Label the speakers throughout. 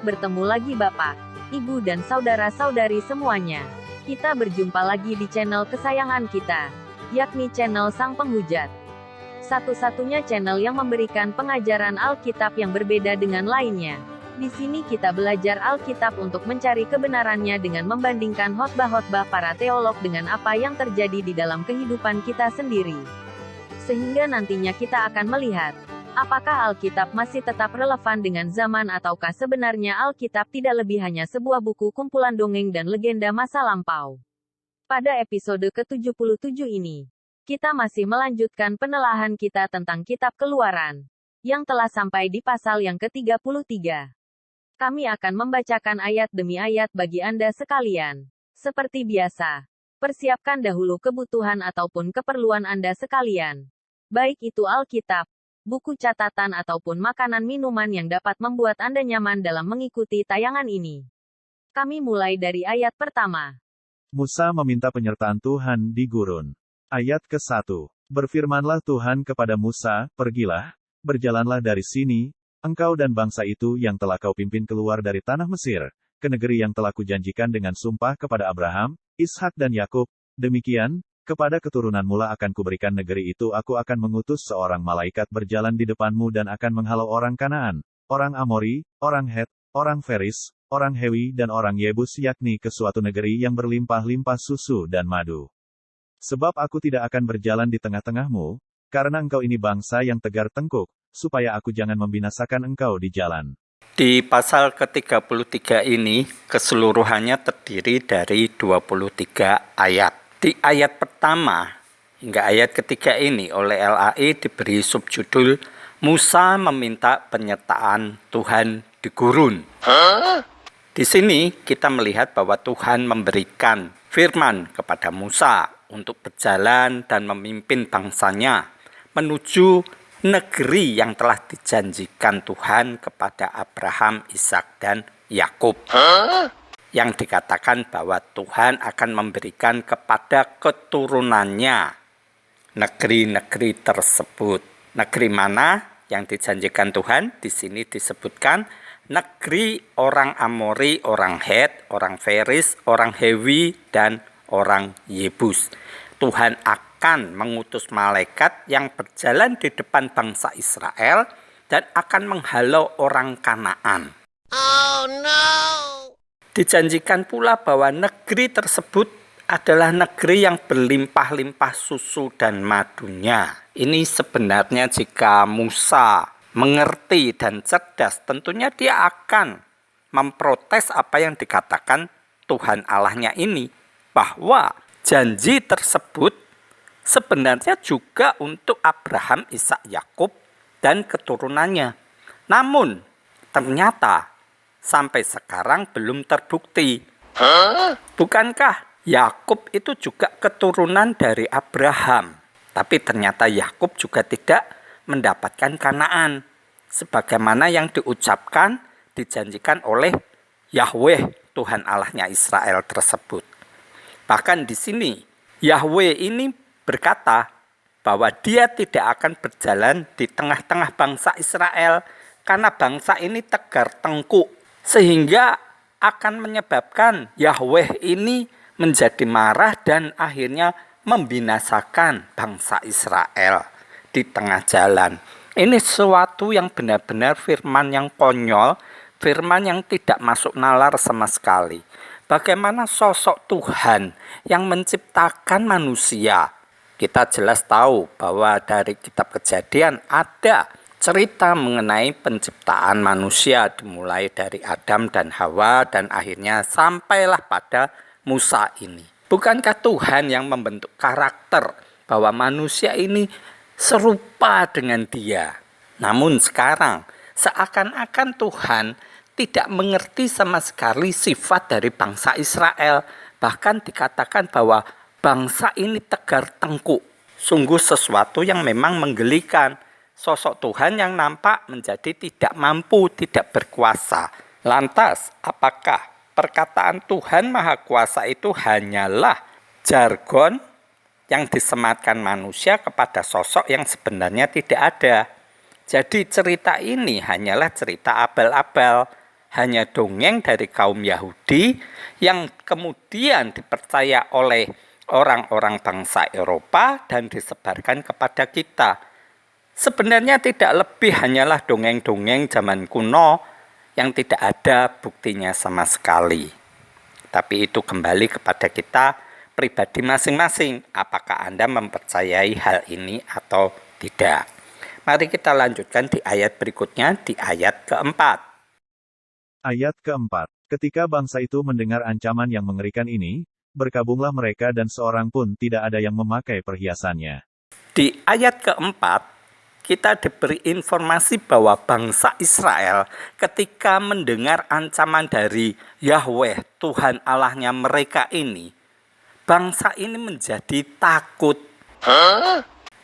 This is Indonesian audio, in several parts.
Speaker 1: bertemu lagi Bapak, Ibu dan saudara-saudari semuanya. Kita berjumpa lagi di channel kesayangan kita, yakni channel Sang Penghujat. Satu-satunya channel yang memberikan pengajaran Alkitab yang berbeda dengan lainnya. Di sini kita belajar Alkitab untuk mencari kebenarannya dengan membandingkan khotbah-khotbah para teolog dengan apa yang terjadi di dalam kehidupan kita sendiri. Sehingga nantinya kita akan melihat, apakah Alkitab masih tetap relevan dengan zaman ataukah sebenarnya Alkitab tidak lebih hanya sebuah buku kumpulan dongeng dan legenda masa lampau. Pada episode ke-77 ini, kita masih melanjutkan penelaahan kita tentang Kitab Keluaran, yang telah sampai di pasal yang ke-33. Kami akan membacakan ayat demi ayat bagi Anda sekalian. Seperti biasa, persiapkan dahulu kebutuhan ataupun keperluan Anda sekalian. Baik itu Alkitab, buku catatan ataupun makanan minuman yang dapat membuat Anda nyaman dalam mengikuti tayangan ini. Kami mulai dari ayat pertama.
Speaker 2: Musa meminta penyertaan Tuhan di gurun. Ayat ke-1. Berfirmanlah Tuhan kepada Musa, pergilah, berjalanlah dari sini, engkau dan bangsa itu yang telah kau pimpin keluar dari tanah Mesir, ke negeri yang telah kujanjikan dengan sumpah kepada Abraham, Ishak dan Yakub. Demikian, kepada keturunan mula akan kuberikan negeri itu. Aku akan mengutus seorang malaikat berjalan di depanmu dan akan menghalau orang Kanaan, orang Amori, orang Het, orang Feris, orang Hewi dan orang Yebus, yakni ke suatu negeri yang berlimpah-limpah susu dan madu. Sebab aku tidak akan berjalan di tengah-tengahmu, karena engkau ini bangsa yang tegar tengkuk, supaya aku jangan membinasakan engkau di jalan.
Speaker 3: Di pasal ke-33 ini, keseluruhannya terdiri dari 23 ayat. Di ayat pertama hingga ayat ketiga ini oleh LAI diberi subjudul Musa meminta penyertaan Tuhan di gurun. Di sini kita melihat bahwa Tuhan memberikan firman kepada Musa untuk berjalan dan memimpin bangsanya menuju negeri yang telah dijanjikan Tuhan kepada Abraham, Ishak dan Yakub. Yang dikatakan bahwa Tuhan akan memberikan kepada keturunannya negeri-negeri tersebut. Negeri mana yang dijanjikan Tuhan? Di sini disebutkan negeri orang Amori, orang Het, orang Feris, orang Hewi, dan orang Yebus. Tuhan akan mengutus malaikat yang berjalan di depan bangsa Israel dan akan menghalau orang Kanaan. Oh no! Dijanjikan pula bahwa negeri tersebut adalah negeri yang berlimpah-limpah susu dan madunya. Ini sebenarnya jika Musa mengerti dan cerdas, tentunya dia akan memprotes apa yang dikatakan Tuhan Allahnya ini, bahwa janji tersebut sebenarnya juga untuk Abraham, Ishak, Yakub, dan keturunannya. Namun, ternyata sampai sekarang belum terbukti. Bukankah Yakub itu juga keturunan dari Abraham? Tapi ternyata Yakub juga tidak mendapatkan Kanaan, sebagaimana yang diucapkan, dijanjikan oleh Yahweh, Tuhan Allahnya Israel tersebut. Bahkan di sini, Yahweh ini berkata bahwa dia tidak akan berjalan di tengah-tengah bangsa Israel, karena bangsa ini tegar tengkuk, sehingga akan menyebabkan Yahweh ini menjadi marah dan akhirnya membinasakan bangsa Israel di tengah jalan. Ini sesuatu yang benar-benar firman yang konyol, firman yang tidak masuk nalar sama sekali. Bagaimana sosok Tuhan yang menciptakan manusia? Kita jelas tahu bahwa dari kitab Kejadian ada cerita mengenai penciptaan manusia, dimulai dari Adam dan Hawa dan akhirnya sampailah pada Musa ini. Bukankah Tuhan yang membentuk karakter bahwa manusia ini serupa dengan dia? Namun sekarang seakan-akan Tuhan tidak mengerti sama sekali sifat dari bangsa Israel. Bahkan dikatakan bahwa bangsa ini tegar tengkuk. Sungguh sesuatu yang memang menggelikan. Sosok Tuhan yang nampak menjadi tidak mampu, tidak berkuasa. Lantas, apakah perkataan Tuhan Maha Kuasa itu hanyalah jargon yang disematkan manusia kepada sosok yang sebenarnya tidak ada? Jadi cerita ini hanyalah cerita abal-abal, hanya dongeng dari kaum Yahudi yang kemudian dipercaya oleh orang-orang bangsa Eropa dan disebarkan kepada kita. Sebenarnya tidak lebih hanyalah dongeng-dongeng zaman kuno yang tidak ada buktinya sama sekali. Tapi itu kembali kepada kita pribadi masing-masing. Apakah Anda mempercayai hal ini atau tidak? Mari kita lanjutkan di ayat berikutnya, di ayat keempat.
Speaker 2: Ayat keempat. Ketika bangsa itu mendengar ancaman yang mengerikan ini, berkabunglah mereka dan seorang pun tidak ada yang memakai perhiasannya.
Speaker 3: Di ayat keempat, kita diberi informasi bahwa bangsa Israel ketika mendengar ancaman dari Yahweh, Tuhan Allahnya mereka ini, bangsa ini menjadi takut.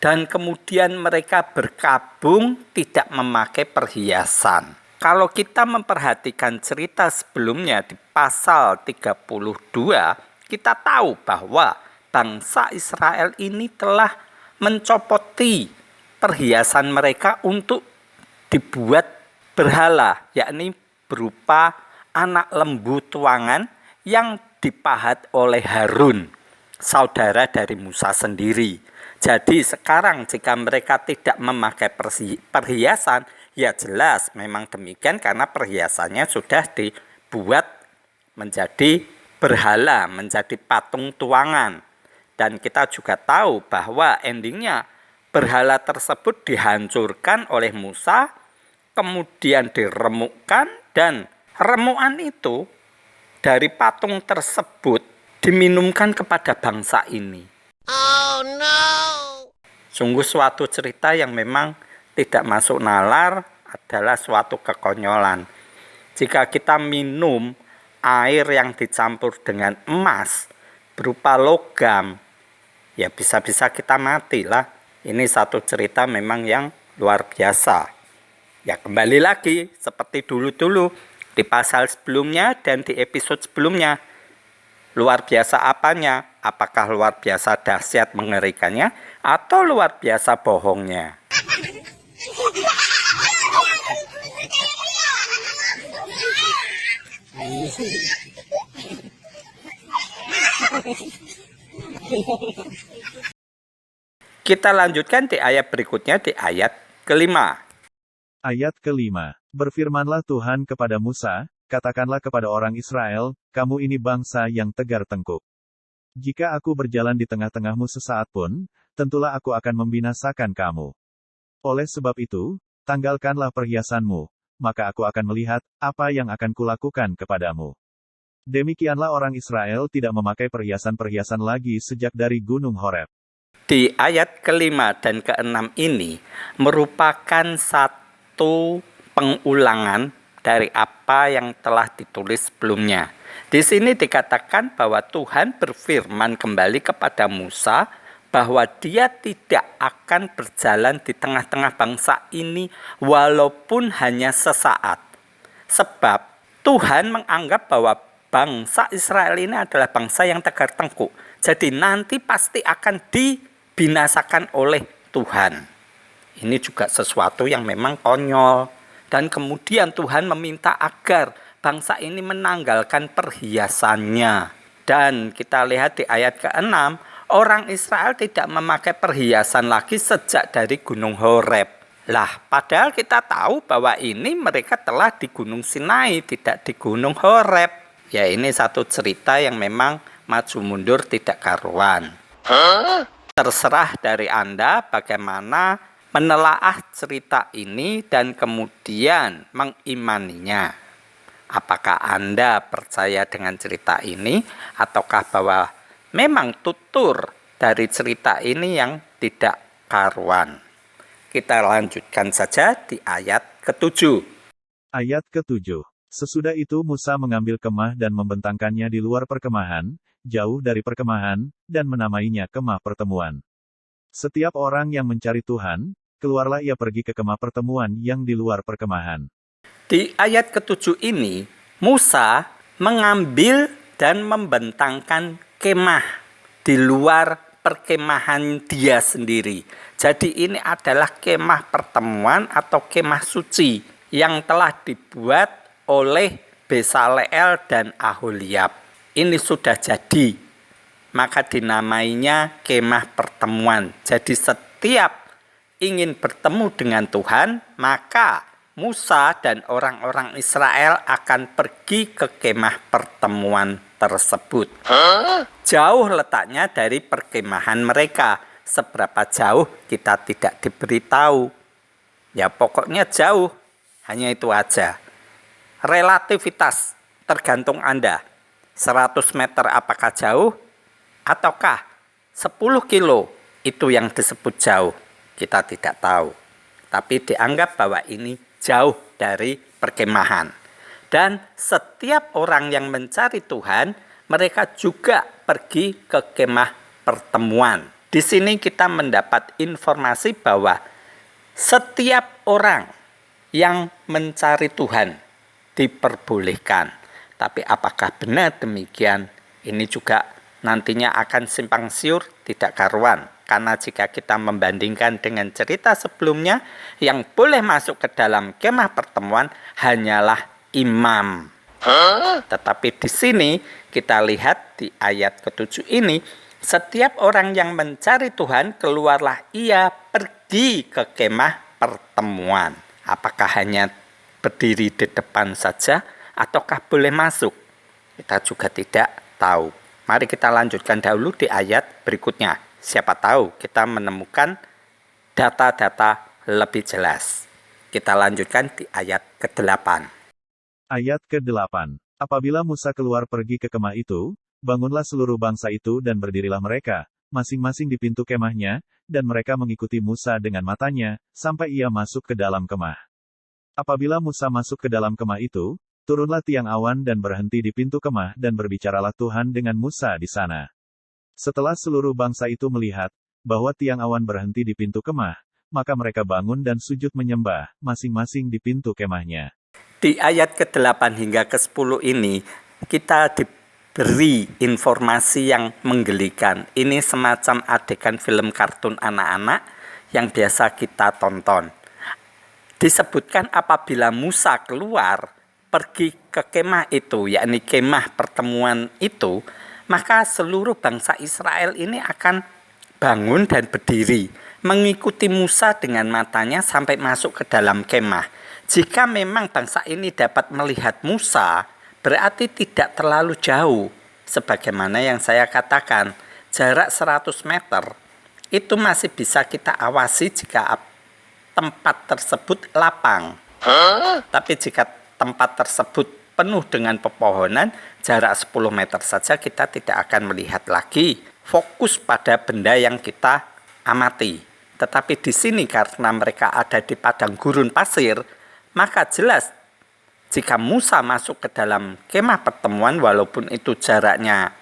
Speaker 3: Dan kemudian mereka berkabung tidak memakai perhiasan. Kalau kita memperhatikan cerita sebelumnya di pasal 32, kita tahu bahwa bangsa Israel ini telah mencopoti perhiasan mereka untuk dibuat berhala, yakni berupa anak lembu tuangan yang dipahat oleh Harun, saudara dari Musa sendiri. Jadi sekarang jika mereka tidak memakai perhiasan, ya jelas memang demikian karena perhiasannya sudah dibuat menjadi berhala, menjadi patung tuangan. Dan kita juga tahu bahwa endingnya berhala tersebut dihancurkan oleh Musa, kemudian diremukkan, dan remukan itu dari patung tersebut diminumkan kepada bangsa ini. Oh no! Sungguh suatu cerita yang memang tidak masuk nalar, adalah suatu kekonyolan. Jika kita minum air yang dicampur dengan emas berupa logam, ya bisa-bisa kita mati lah. Ini satu cerita memang yang luar biasa. Ya kembali lagi seperti dulu-dulu di pasal sebelumnya dan di episode sebelumnya. Luar biasa apanya? Apakah luar biasa dahsyat mengerikannya atau luar biasa bohongnya? Kita lanjutkan di ayat berikutnya, di ayat kelima.
Speaker 2: Ayat kelima. Berfirmanlah Tuhan kepada Musa, katakanlah kepada orang Israel, kamu ini bangsa yang tegar tengkuk. Jika aku berjalan di tengah-tengahmu sesaat pun, tentulah aku akan membinasakan kamu. Oleh sebab itu, tanggalkanlah perhiasanmu, maka aku akan melihat apa yang akan kulakukan kepadamu. Demikianlah orang Israel tidak memakai perhiasan-perhiasan lagi sejak dari Gunung Horeb.
Speaker 3: Di ayat kelima dan keenam ini merupakan satu pengulangan dari apa yang telah ditulis sebelumnya. Di sini dikatakan bahwa Tuhan berfirman kembali kepada Musa bahwa dia tidak akan berjalan di tengah-tengah bangsa ini walaupun hanya sesaat. Sebab Tuhan menganggap bahwa bangsa Israel ini adalah bangsa yang tegar tengkuk. Jadi nanti pasti akan dibinasakan oleh Tuhan. Ini juga sesuatu yang memang konyol. Dan kemudian Tuhan meminta agar bangsa ini menanggalkan perhiasannya. Dan kita lihat di ayat ke-6, orang Israel tidak memakai perhiasan lagi sejak dari Gunung Horeb. Lah, padahal kita tahu bahwa ini mereka telah di Gunung Sinai, tidak di Gunung Horeb. Ya, ini satu cerita yang memang maju mundur tidak karuan. Terserah dari Anda bagaimana menelaah cerita ini dan kemudian mengimaninya. Apakah Anda percaya dengan cerita ini ataukah bahwa memang tutur dari cerita ini yang tidak karuan? Kita lanjutkan saja di ayat ke-7.
Speaker 2: Ayat ke-7. Sesudah itu Musa mengambil kemah dan membentangkannya di luar perkemahan, jauh dari perkemahan, dan menamainya kemah pertemuan. Setiap orang yang mencari Tuhan, keluarlah ia pergi ke kemah pertemuan yang di luar perkemahan.
Speaker 3: Di ayat ke-7 ini, Musa mengambil dan membentangkan kemah di luar perkemahan dia sendiri. Jadi ini adalah kemah pertemuan atau kemah suci yang telah dibuat oleh Besaleel dan Aholiab. Ini sudah jadi, maka dinamainya kemah pertemuan. Jadi setiap ingin bertemu dengan Tuhan, maka Musa dan orang-orang Israel akan pergi ke kemah pertemuan tersebut. Jauh letaknya dari perkemahan mereka. Seberapa jauh kita tidak diberitahu. Ya pokoknya jauh, hanya itu aja. Relativitas tergantung Anda. 100 meter apakah jauh? Ataukah 10 kilo itu yang disebut jauh? Kita tidak tahu. Tapi dianggap bahwa ini jauh dari perkemahan. Dan setiap orang yang mencari Tuhan, mereka juga pergi ke kemah pertemuan. Di sini kita mendapat informasi bahwa setiap orang yang mencari Tuhan diperbolehkan. Tapi apakah benar demikian? Ini juga nantinya akan simpang siur tidak karuan. Karena jika kita membandingkan dengan cerita sebelumnya, yang boleh masuk ke dalam kemah pertemuan hanyalah imam. Tetapi di sini kita lihat di ayat ke-7 ini, setiap orang yang mencari Tuhan keluarlah ia pergi ke kemah pertemuan. Apakah hanya berdiri di depan saja ataukah boleh masuk? Kita juga tidak tahu. Mari kita lanjutkan dahulu di ayat berikutnya. Siapa tahu kita menemukan data-data lebih jelas. Kita lanjutkan di ayat ke-8.
Speaker 2: Ayat ke-8. Apabila Musa keluar pergi ke kemah itu, bangunlah seluruh bangsa itu dan berdirilah mereka, masing-masing di pintu kemahnya, dan mereka mengikuti Musa dengan matanya, sampai ia masuk ke dalam kemah. Apabila Musa masuk ke dalam kemah itu, turunlah tiang awan dan berhenti di pintu kemah dan berbicaralah Tuhan dengan Musa di sana. Setelah seluruh bangsa itu melihat bahwa tiang awan berhenti di pintu kemah, maka mereka bangun dan sujud menyembah, masing-masing di pintu kemahnya.
Speaker 3: Di ayat ke-8 hingga ke-10 ini, kita diberi informasi yang menggelikan. Ini semacam adegan film kartun anak-anak yang biasa kita tonton. Disebutkan apabila Musa keluar, pergi ke kemah itu, yakni kemah pertemuan itu, maka seluruh bangsa Israel ini akan bangun dan berdiri, mengikuti Musa dengan matanya sampai masuk ke dalam kemah. Jika memang bangsa ini dapat melihat Musa, berarti tidak terlalu jauh. Sebagaimana yang saya katakan, jarak 100 meter itu masih bisa kita awasi jika tempat tersebut lapang. Tapi jika tempat tersebut penuh dengan pepohonan, jarak 10 meter saja kita tidak akan melihat lagi. Fokus pada benda yang kita amati. Tetapi di sini karena mereka ada di padang gurun pasir, maka jelas jika Musa masuk ke dalam kemah pertemuan, walaupun itu jaraknya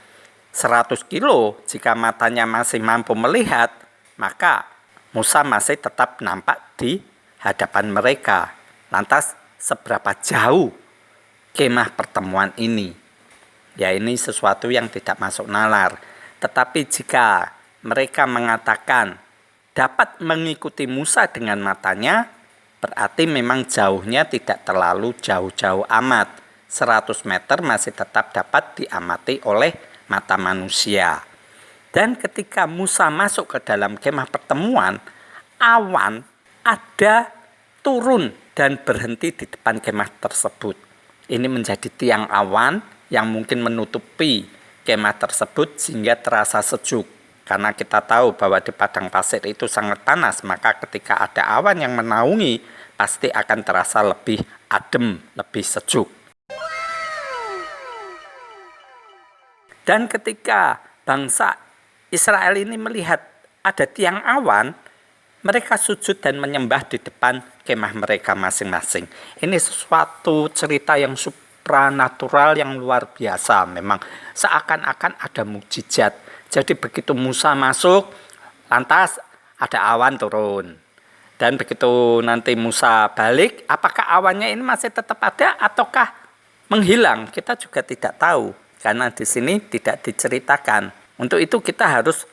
Speaker 3: 100 kilo, jika matanya masih mampu melihat, maka Musa masih tetap nampak di hadapan mereka. Lantas seberapa jauh kemah pertemuan ini? Ya, ini sesuatu yang tidak masuk nalar. Tetapi jika mereka mengatakan dapat mengikuti Musa dengan matanya, berarti memang jauhnya tidak terlalu jauh-jauh amat. 100 meter masih tetap dapat diamati oleh mata manusia. Dan ketika Musa masuk ke dalam kemah pertemuan, awan ada turun dan berhenti di depan kemah tersebut. Ini menjadi tiang awan yang mungkin menutupi kemah tersebut sehingga terasa sejuk. Karena kita tahu bahwa di padang pasir itu sangat panas, maka ketika ada awan yang menaungi, pasti akan terasa lebih adem, lebih sejuk. Dan ketika bangsa Israel ini melihat ada tiang awan, mereka sujud dan menyembah di depan kemah mereka masing-masing. Ini sesuatu cerita yang supranatural yang luar biasa. Memang seakan-akan ada mukjizat. Jadi begitu Musa masuk, lantas ada awan turun. Dan begitu nanti Musa balik, apakah awannya ini masih tetap ada ataukah menghilang? Kita juga tidak tahu. Karena di sini tidak diceritakan. Untuk itu kita harus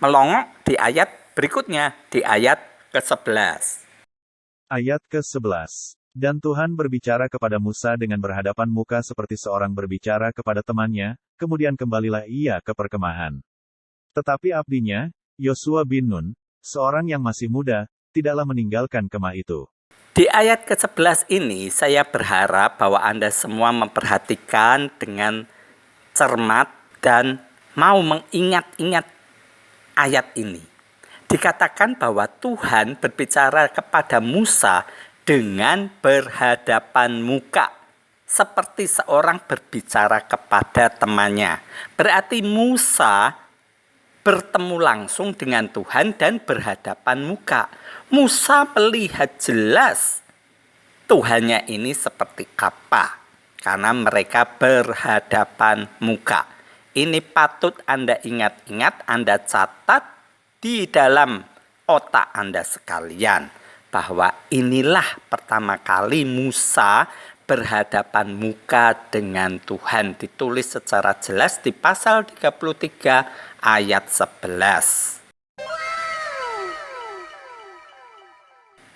Speaker 3: melongok di ayat berikutnya, di ayat ke-11.
Speaker 2: Ayat ke-11. Dan Tuhan berbicara kepada Musa dengan berhadapan muka seperti seorang berbicara kepada temannya, kemudian kembalilah ia ke perkemahan. Tetapi abdinya, Yosua bin Nun, seorang yang masih muda, tidaklah meninggalkan kemah itu.
Speaker 3: Di ayat ke-11 ini, saya berharap bahwa Anda semua memperhatikan dengan cermat dan mau mengingat-ingat ayat ini. Dikatakan bahwa Tuhan berbicara kepada Musa dengan berhadapan muka, seperti seorang berbicara kepada temannya. Berarti Musa bertemu langsung dengan Tuhan dan berhadapan muka. Musa melihat jelas Tuhannya ini seperti apa, karena mereka berhadapan muka. Ini patut Anda ingat-ingat, Anda catat di dalam otak Anda sekalian, bahwa inilah pertama kali Musa berhadapan muka dengan Tuhan. Ditulis secara jelas di pasal 33 ayat 11.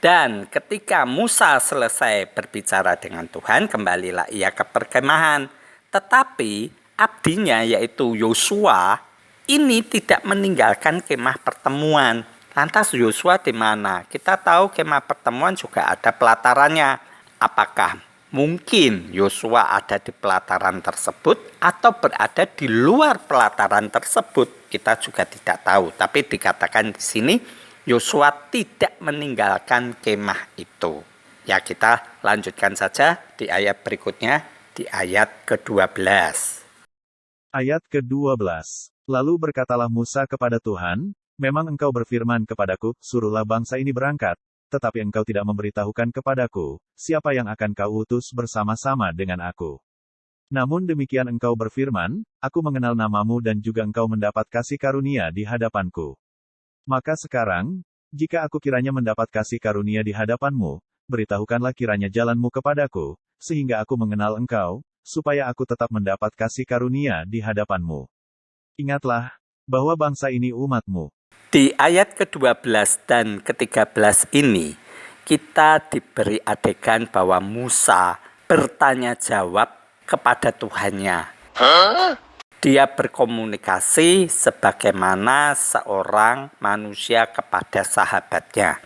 Speaker 3: Dan ketika Musa selesai berbicara dengan Tuhan, kembalilah ia ke perkemahan. Tetapi abdinya yaitu Yosua ini tidak meninggalkan kemah pertemuan. Lantas Yosua di mana? Kita tahu kemah pertemuan juga ada pelatarannya. Apakah mungkin Yosua ada di pelataran tersebut atau berada di luar pelataran tersebut? Kita juga tidak tahu. Tapi dikatakan di sini Yosua tidak meninggalkan kemah itu. Ya, kita lanjutkan saja di ayat berikutnya, di ayat ke-12.
Speaker 2: Ayat ke-12. Lalu berkatalah Musa kepada Tuhan, memang engkau berfirman kepadaku, suruhlah bangsa ini berangkat, tetapi engkau tidak memberitahukan kepadaku, siapa yang akan kau utus bersama-sama dengan aku. Namun demikian engkau berfirman, aku mengenal namamu dan juga engkau mendapat kasih karunia di hadapanku. Maka sekarang, jika aku kiranya mendapat kasih karunia di hadapanmu, beritahukanlah kiranya jalanmu kepadaku, sehingga aku mengenal engkau, supaya aku tetap mendapat kasih karunia di hadapanmu. Ingatlah, bahwa bangsa ini umatmu.
Speaker 3: Di ayat ke-12 dan ke-13 ini, kita diberi adegan bahwa Musa bertanya jawab kepada Tuhannya. Dia berkomunikasi sebagaimana seorang manusia kepada sahabatnya.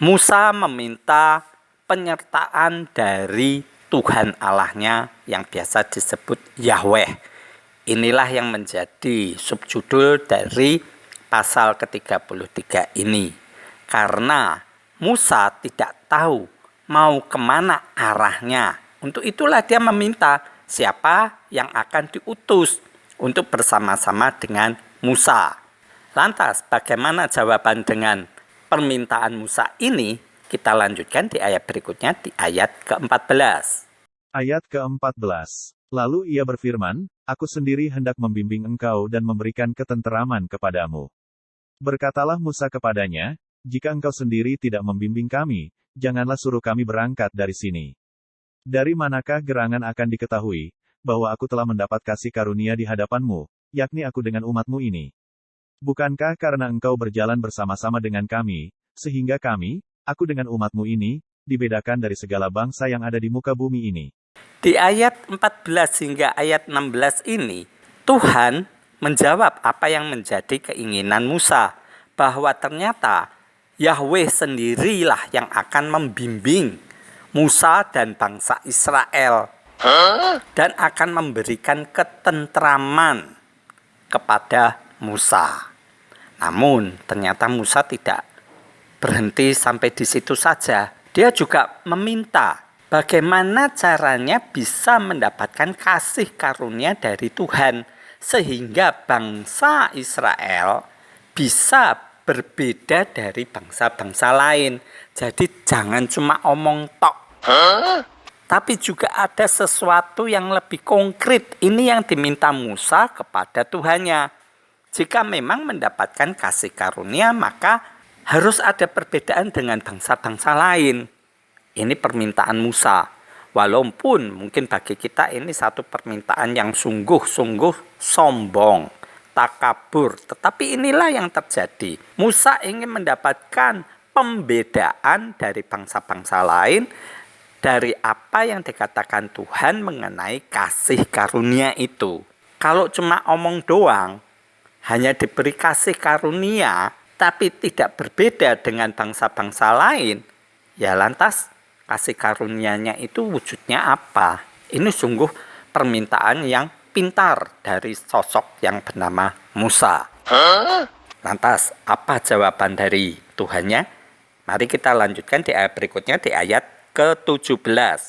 Speaker 3: Musa meminta penyertaan dari Tuhan Allahnya yang biasa disebut Yahweh. Inilah yang menjadi subjudul dari pasal ke-33 ini. Karena Musa tidak tahu mau kemana arahnya. Untuk itulah dia meminta siapa yang akan diutus untuk bersama-sama dengan Musa. Lantas bagaimana jawaban dengan permintaan Musa ini? Kita lanjutkan di ayat berikutnya, di ayat ke-14.
Speaker 2: Ayat ke-14. Lalu ia berfirman, aku sendiri hendak membimbing engkau dan memberikan ketenteraman kepadamu. Berkatalah Musa kepadanya, jika engkau sendiri tidak membimbing kami, janganlah suruh kami berangkat dari sini. Dari manakah gerangan akan diketahui, bahwa aku telah mendapat kasih karunia di hadapanmu, yakni aku dengan umatmu ini. Bukankah karena engkau berjalan bersama-sama dengan kami, sehingga kami, aku dengan umatmu ini, dibedakan dari segala bangsa yang ada di muka bumi ini.
Speaker 3: Di ayat 14 hingga ayat 16 ini, Tuhan menjawab apa yang menjadi keinginan Musa, bahwa ternyata Yahweh sendirilah yang akan membimbing Musa dan bangsa Israel, dan akan memberikan ketentraman kepada Musa. Namun ternyata Musa tidak berhenti sampai di situ saja. Dia juga meminta bagaimana caranya bisa mendapatkan kasih karunia dari Tuhan, sehingga bangsa Israel bisa berbeda dari bangsa-bangsa lain. Jadi jangan cuma omong tok, tapi juga ada sesuatu yang lebih konkret. Ini yang diminta Musa kepada Tuhannya. Jika memang mendapatkan kasih karunia, maka harus ada perbedaan dengan bangsa-bangsa lain. Ini permintaan Musa. Walaupun mungkin bagi kita ini satu permintaan yang sungguh-sungguh sombong, takabur. Tetapi inilah yang terjadi. Musa ingin mendapatkan pembedaan dari bangsa-bangsa lain, dari apa yang dikatakan Tuhan mengenai kasih karunia itu. Kalau cuma omong doang, hanya diberi kasih karunia, tapi tidak berbeda dengan bangsa-bangsa lain, ya lantas kasih karunianya itu wujudnya apa? Ini sungguh permintaan yang pintar dari sosok yang bernama Musa. Lantas, apa jawaban dari Tuhannya? Mari kita lanjutkan di ayat berikutnya, di ayat ke-17.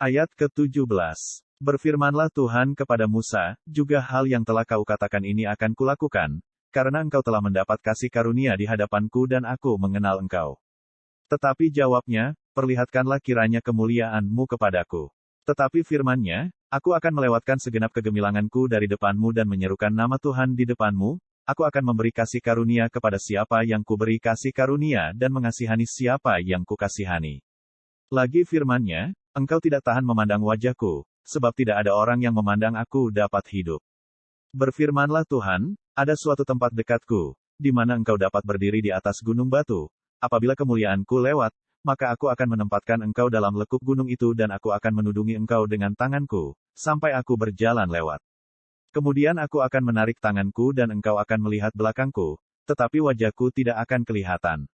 Speaker 2: Ayat ke-17. Berfirmanlah Tuhan kepada Musa, juga hal yang telah kau katakan ini akan kulakukan, karena engkau telah mendapat kasih karunia di hadapanku dan aku mengenal engkau. Tetapi jawabnya, perlihatkanlah kiranya kemuliaanmu kepadaku. Tetapi firman-Nya, aku akan melewatkan segenap kegemilanganku dari depanmu dan menyerukan nama Tuhan di depanmu, aku akan memberi kasih karunia kepada siapa yang kuberi kasih karunia dan mengasihani siapa yang kukasihani. Lagi firman-Nya, engkau tidak tahan memandang wajahku, sebab tidak ada orang yang memandang aku dapat hidup. Berfirmanlah Tuhan, ada suatu tempat dekatku, di mana engkau dapat berdiri di atas gunung batu. Apabila kemuliaanku lewat, maka aku akan menempatkan engkau dalam lekuk gunung itu dan aku akan menudungi engkau dengan tanganku, sampai aku berjalan lewat. Kemudian aku akan menarik tanganku dan engkau akan melihat belakangku, tetapi wajahku tidak akan kelihatan.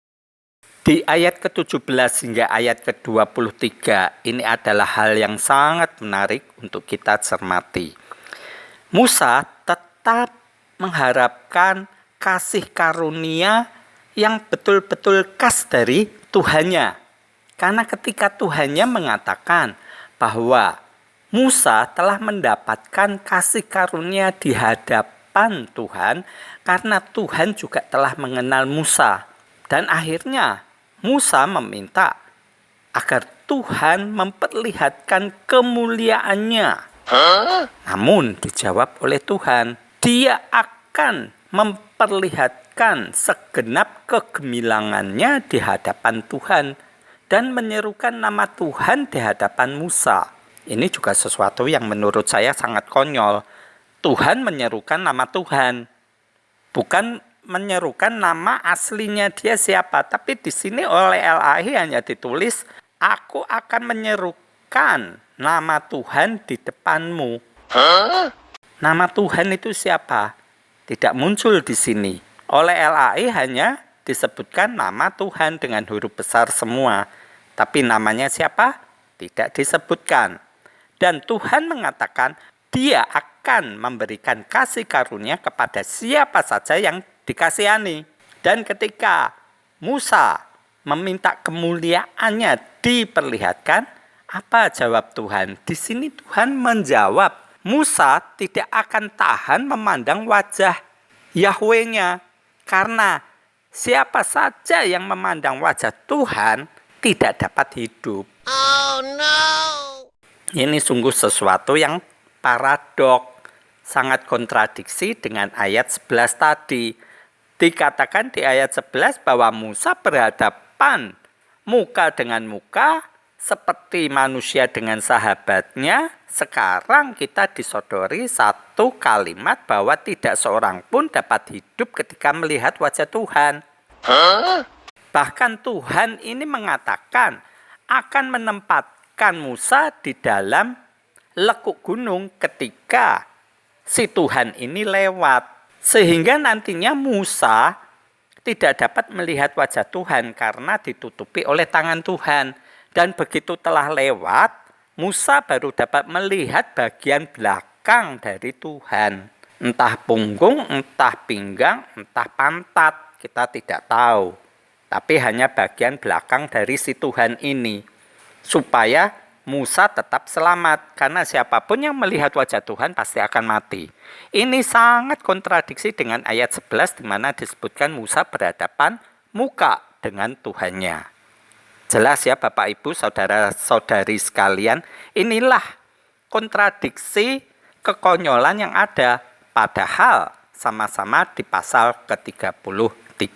Speaker 3: Di ayat ke-17 hingga ayat ke-23, ini adalah hal yang sangat menarik untuk kita cermati. Musa tetap mengharapkan kasih karunia yang betul-betul khas dari Tuhannya. Karena ketika Tuhannya mengatakan bahwa Musa telah mendapatkan kasih karunia di hadapan Tuhan, karena Tuhan juga telah mengenal Musa. Dan akhirnya Musa meminta agar Tuhan memperlihatkan kemuliaannya. Namun dijawab oleh Tuhan, Dia akan memperlihatkan segenap kegemilangannya di hadapan Tuhan dan menyerukan nama Tuhan di hadapan Musa. Ini juga sesuatu yang menurut saya sangat konyol. Tuhan menyerukan nama Tuhan, bukan menyerukan nama aslinya dia siapa. Tapi di sini oleh LAI hanya ditulis, aku akan menyerukan nama Tuhan di depanmu. Nama Tuhan itu siapa? Tidak muncul di sini. Oleh LAI hanya disebutkan nama Tuhan dengan huruf besar semua. Tapi namanya siapa? Tidak disebutkan. Dan Tuhan mengatakan Dia akan memberikan kasih karunia kepada siapa saja yang dikasihani. Dan ketika Musa meminta kemuliaannya diperlihatkan, apa jawab Tuhan? Di sini Tuhan menjawab, Musa tidak akan tahan memandang wajah Yahweh-nya. Karena siapa saja yang memandang wajah Tuhan tidak dapat hidup. Oh no! Ini sungguh sesuatu yang paradok, sangat kontradiksi dengan ayat 11 tadi. Dikatakan di ayat 11 bahwa Musa berhadapan muka dengan muka seperti manusia dengan sahabatnya. Sekarang kita disodori satu kalimat bahwa tidak seorang pun dapat hidup ketika melihat wajah Tuhan. Bahkan Tuhan ini mengatakan akan menempatkan Musa di dalam lekuk gunung ketika si Tuhan ini lewat. Sehingga nantinya Musa tidak dapat melihat wajah Tuhan karena ditutupi oleh tangan Tuhan. Dan begitu telah lewat, Musa baru dapat melihat bagian belakang dari Tuhan. Entah punggung, entah pinggang, entah pantat, kita tidak tahu. Tapi hanya bagian belakang dari si Tuhan ini. Supaya Musa tetap selamat, karena siapapun yang melihat wajah Tuhan pasti akan mati. Ini sangat kontradiksi dengan ayat 11 di mana disebutkan Musa berhadapan muka dengan Tuhannya. Jelas ya Bapak Ibu, saudara-saudari sekalian, inilah kontradiksi kekonyolan yang ada. Padahal sama-sama di pasal ke-33.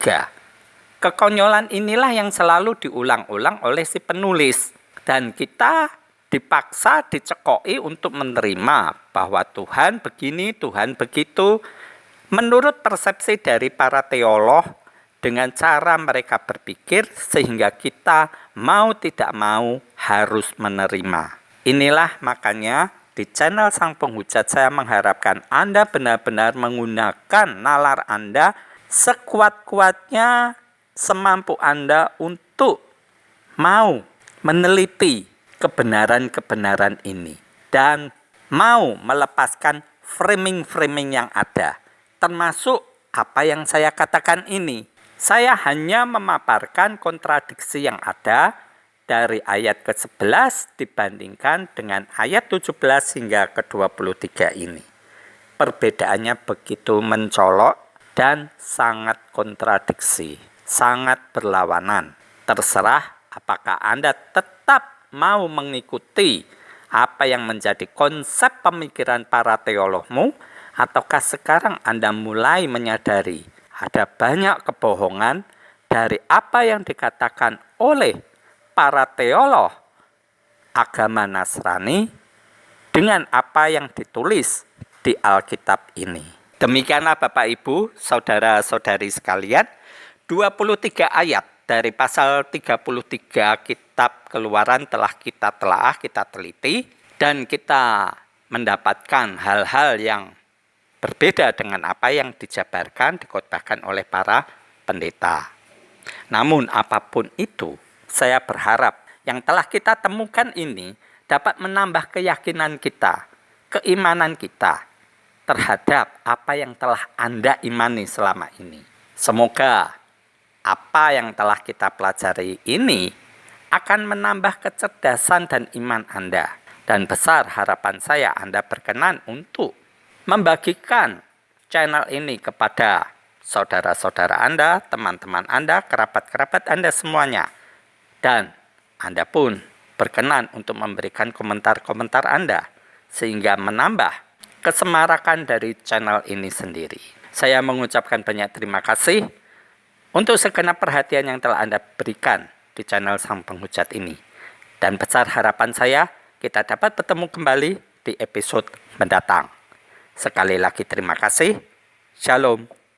Speaker 3: Kekonyolan inilah yang selalu diulang-ulang oleh si penulis. Dan kita dipaksa, dicekoki untuk menerima bahwa Tuhan begini, Tuhan begitu. Menurut persepsi dari para teolog, dengan cara mereka berpikir sehingga kita mau tidak mau harus menerima. Inilah makanya di channel Sang Penghujat saya mengharapkan Anda benar-benar menggunakan nalar Anda sekuat-kuatnya, semampu Anda untuk mau meneliti kebenaran-kebenaran ini dan mau melepaskan framing-framing yang ada, termasuk apa yang saya katakan ini. Saya hanya memaparkan kontradiksi yang ada dari ayat ke-11 dibandingkan dengan ayat 17 hingga ke-23 ini. Perbedaannya begitu mencolok dan sangat kontradiksi, sangat berlawanan. Terserah apakah Anda tetap mau mengikuti apa yang menjadi konsep pemikiran para teologmu, ataukah sekarang Anda mulai menyadari ada banyak kebohongan dari apa yang dikatakan oleh para teolog agama Nasrani dengan apa yang ditulis di Alkitab ini. Demikianlah Bapak Ibu, saudara-saudari sekalian, 23 ayat dari pasal 33 kitab Keluaran telah kita telaah, kita teliti, dan kita mendapatkan hal-hal yang berbeda dengan apa yang dijabarkan, dikhotbahkan oleh para pendeta. Namun apapun itu, saya berharap yang telah kita temukan ini dapat menambah keyakinan kita, keimanan kita terhadap apa yang telah Anda imani selama ini. Semoga apa yang telah kita pelajari ini akan menambah kecerdasan dan iman Anda. Dan besar harapan saya Anda berkenan untuk membagikan channel ini kepada saudara-saudara Anda, teman-teman Anda, kerabat-kerabat Anda semuanya. Dan Anda pun berkenan untuk memberikan komentar-komentar Anda sehingga menambah kesemarakan dari channel ini sendiri. Saya mengucapkan banyak terima kasih untuk segenap perhatian yang telah Anda berikan di channel Sang Penghujat ini. Dan besar harapan saya, kita dapat bertemu kembali di episode mendatang. Sekali lagi terima kasih. Shalom.